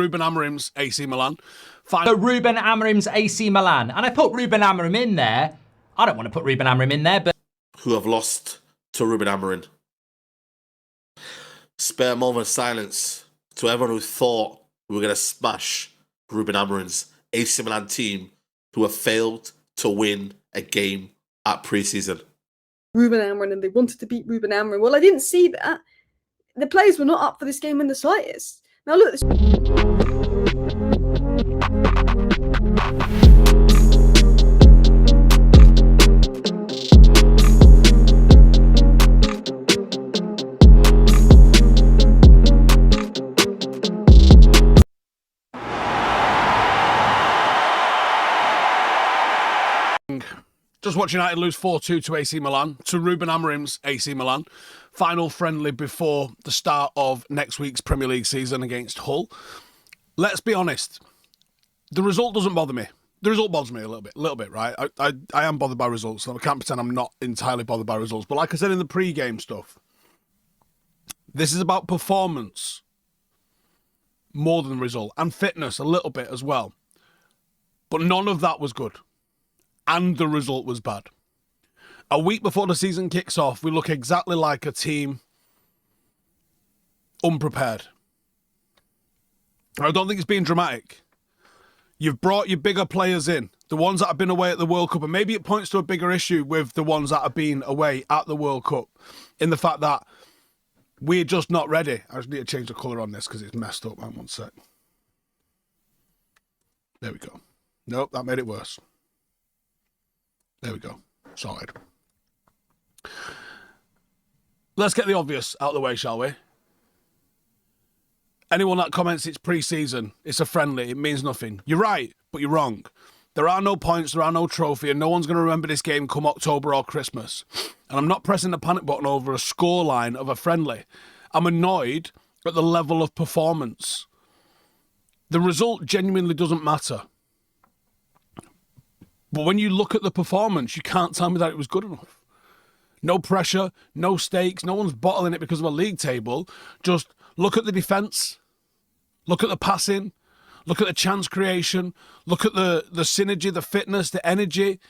Ruben Amorim's AC Milan. So Ruben Amorim's AC Milan. And I put Ruben Amorim in there. I don't want to put Ruben Amorim in there, but... Who have lost to Ruben Amorim. Spare a moment of silence to everyone who thought we were going to smash Ruben Amorim's AC Milan team, who have failed to win a game at pre-season. Ruben Amorim, and they wanted to beat Ruben Amorim. Well, I didn't see that. The players were not up for this game in the slightest. Now look, this... Just watch United lose 4-2 to AC Milan, to Ruben Amorim's AC Milan. Final friendly before the start of next week's Premier League season against Hull. Let's be honest, the result doesn't bother me. The result bothers me a little bit, right? I am bothered by results, so I can't pretend I'm not entirely bothered by results. But like I said in the pre-game stuff, this is about performance more than result, and fitness a little bit as well. But none of that was good. And the result was bad. A week before the season kicks off, we look exactly like a team unprepared. I don't think it's being dramatic. You've brought your bigger players in, the ones that have been away at the World Cup, and maybe it points to a bigger issue with the ones that have been away at the World Cup, in the fact that we're just not ready. I just need to change the colour on this because it's messed up. Hang on one sec. There we go. Nope, that made it worse. There we go. Sorted. Let's get the obvious out of the way, shall we? Anyone that comments it's pre-season, it's a friendly, it means nothing. You're right, but you're wrong. There are no points, there are no trophy, and no one's going to remember this game come October or Christmas. And I'm not pressing the panic button over a scoreline of a friendly. I'm annoyed at the level of performance. The result genuinely doesn't matter. But when you look at the performance, you can't tell me that it was good enough. No pressure, no stakes, no one's bottling it because of a league table. Just look at the defence, look at the passing, look at the chance creation, look at the synergy, the fitness, the energy.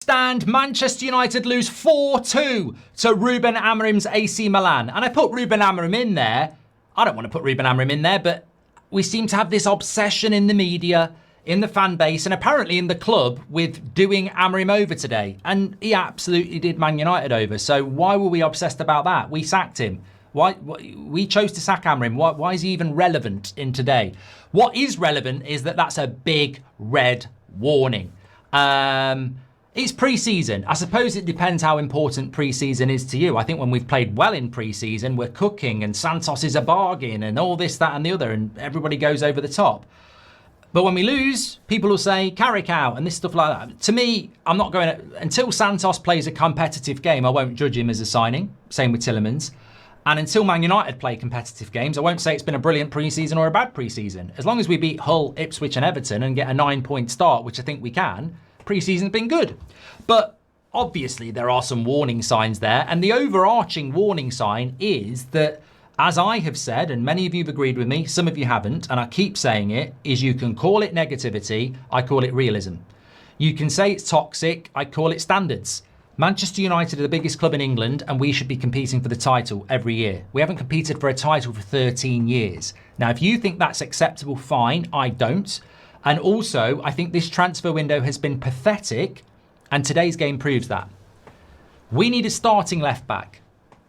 Stand Manchester United lose 4-2 to Ruben Amorim's AC Milan. And I put Ruben Amorim in there. I don't want to put Ruben Amorim in there, but we seem to have this obsession in the media, in the fan base, and apparently in the club with doing Amorim over today. And he absolutely did Man United over. So why were we obsessed about that? We sacked him. Why we chose to sack Amorim? Why is he even relevant in today? What is relevant is that that's a big red warning. It's pre-season. I suppose it depends how important pre-season is to you. I think when we've played well in pre-season, we're cooking and Santos is a bargain and all this, that and the other, and everybody goes over the top. But when we lose, people will say, Carrick out and this stuff like that. To me, I'm not going to... Until Santos plays a competitive game, I won't judge him as a signing. Same with Tielemans. And until Man United play competitive games, I won't say it's been a brilliant pre-season or a bad pre-season. As long as we beat Hull, Ipswich and Everton and get a 9-point start, which I think we can, pre-season's been good. But obviously there are some warning signs there. And the overarching warning sign is that, as I have said, and many of you have agreed with me, some of you haven't, and I keep saying it, is you can call it negativity, I call it realism. You can say it's toxic, I call it standards. Manchester United are the biggest club in England and we should be competing for the title every year. We haven't competed for a title for 13 years. Now, if you think that's acceptable, fine, I don't. And also, I think this transfer window has been pathetic, and today's game proves that. We need a starting left back.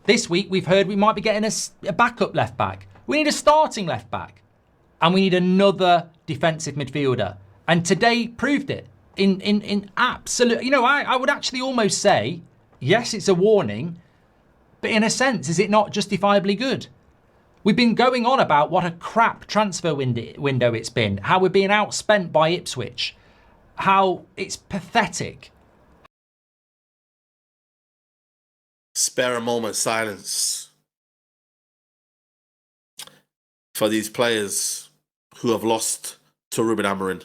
This week, we've heard we might be getting a backup left back. We need a starting left back. And we need another defensive midfielder. And today proved it in absolute... You know, I would actually almost say, yes, it's a warning, but in a sense, is it not justifiably good? We've been going on about what a crap transfer window it's been, how we're being outspent by Ipswich, how it's pathetic. Spare a moment of silence for these players who have lost to Ruben Amorim.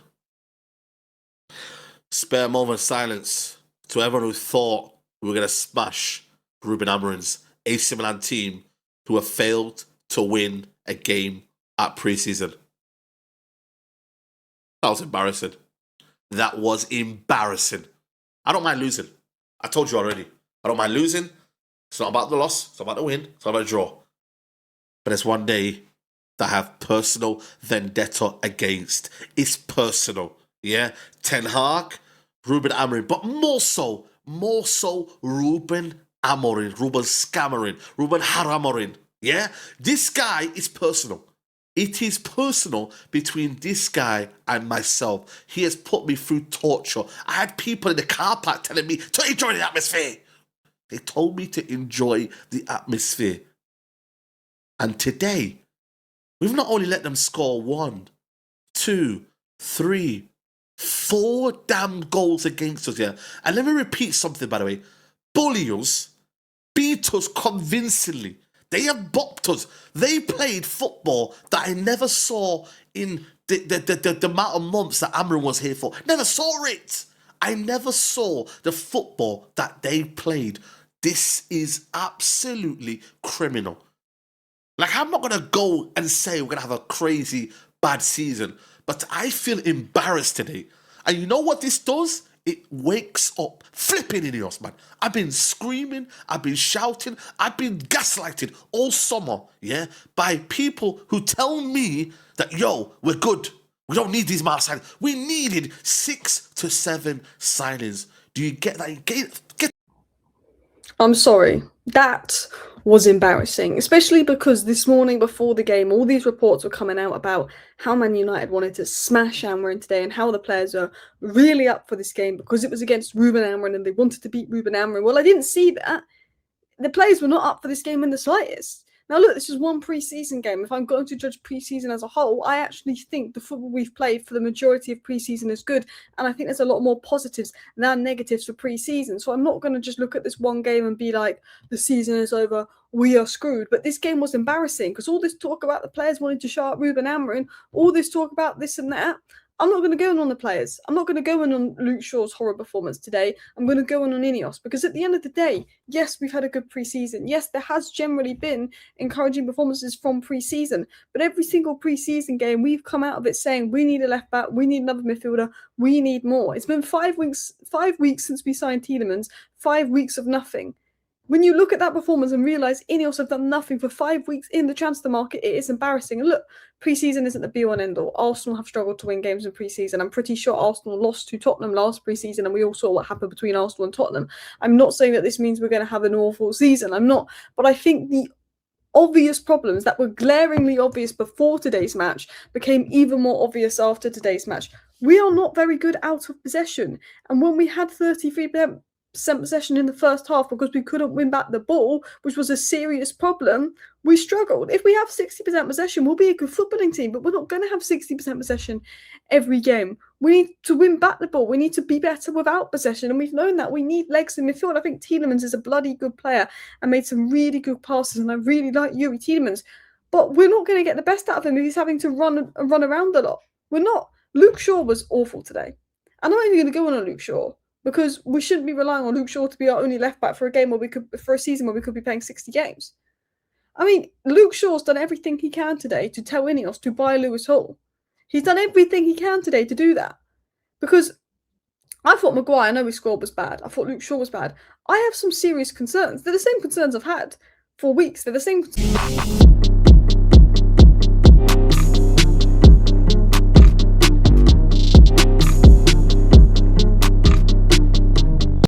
Spare a moment of silence to everyone who thought we were going to smash Ruben Amorim's AC Milan team, who have failed to win a game at pre-season. That was embarrassing. That was embarrassing. I don't mind losing. I told you already. I don't mind losing. It's not about the loss. It's not about the win. It's not about the draw. But there's one day that I have personal vendetta against. It's personal. Yeah? Ten Hag, Ruben Amorim. But more so Ruben Amorim. Ruben Scammering. Ruben Haramorin. Yeah? This guy is personal. It is personal between this guy and myself. He has put me through torture. I had people in the car park telling me to enjoy the atmosphere. They told me to enjoy the atmosphere. And today, we've not only let them score 1, 2, 3, 4 damn goals against us here. And let me repeat something, by the way. Bully us, beat us convincingly. They have bopped us. They played football that I never saw in the amount of months that Amorim was here for. Never saw it. I never saw the football that they played. This is absolutely criminal. Like, I'm not going to go and say we're going to have a crazy bad season, but I feel embarrassed today. And you know what this does? It wakes up flipping Ineos, man. I've been screaming, I've been shouting, I've been gaslighted all summer, yeah, by people who tell me that, yo, we're good. We don't need these amount of signings. We needed 6 to 7 signings. Do you get that? Get I'm sorry. That was embarrassing, especially because this morning before the game, all these reports were coming out about how Man United wanted to smash Amorim today and how the players are really up for this game because it was against Ruben Amorim and they wanted to beat Ruben Amorim. Well, I didn't see that. The players were not up for this game in the slightest. Now, look, this is one pre-season game. If I'm going to judge pre-season as a whole, I actually think the football we've played for the majority of pre-season is good. And I think there's a lot more positives than negatives for pre-season. So I'm not going to just look at this one game and be like, the season is over, we are screwed. But this game was embarrassing because all this talk about the players wanting to shout at Ruben Amorim, all this talk about this and that, I'm not going to go in on the players. I'm not going to go in on Luke Shaw's horror performance today. I'm going to go in on Ineos because at the end of the day, yes, we've had a good pre-season. Yes, there has generally been encouraging performances from pre-season. But every single pre-season game, we've come out of it saying we need a left back, we need another midfielder, we need more. It's been 5 weeks since we signed Tielemans, 5 weeks of nothing. When you look at that performance and realise Ineos have done nothing for 5 weeks in the transfer market, it is embarrassing. And look, pre-season isn't the be-all and end-all. Arsenal have struggled to win games in pre-season. I'm pretty sure Arsenal lost to Tottenham last pre-season and we all saw what happened between Arsenal and Tottenham. I'm not saying that this means we're going to have an awful season. I'm not. But I think the obvious problems that were glaringly obvious before today's match became even more obvious after today's match. We are not very good out of possession. And when we had 33% possession in the first half because we couldn't win back the ball, which was a serious problem, we struggled. If we have 60% possession, we'll be a good footballing team, but we're not going to have 60% possession every game. We need to win back the ball. We need to be better without possession, and we've known that. We need legs in midfield. I think Tielemans is a bloody good player and made some really good passes, and I really like Yuri Tielemans, but we're not going to get the best out of him if he's having to run around a lot. We're not. Luke Shaw was awful today. I'm not even going to go on Luke Shaw, because we shouldn't be relying on Luke Shaw to be our only left back for a season where we could be playing 60 games. I mean, Luke Shaw's done everything he can today to tell Ineos to buy Lewis Hall. He's done everything he can today to do that. Because I thought Maguire, I know his score was bad. I thought Luke Shaw was bad. I have some serious concerns. They're the same concerns I've had for weeks. They're the same concerns.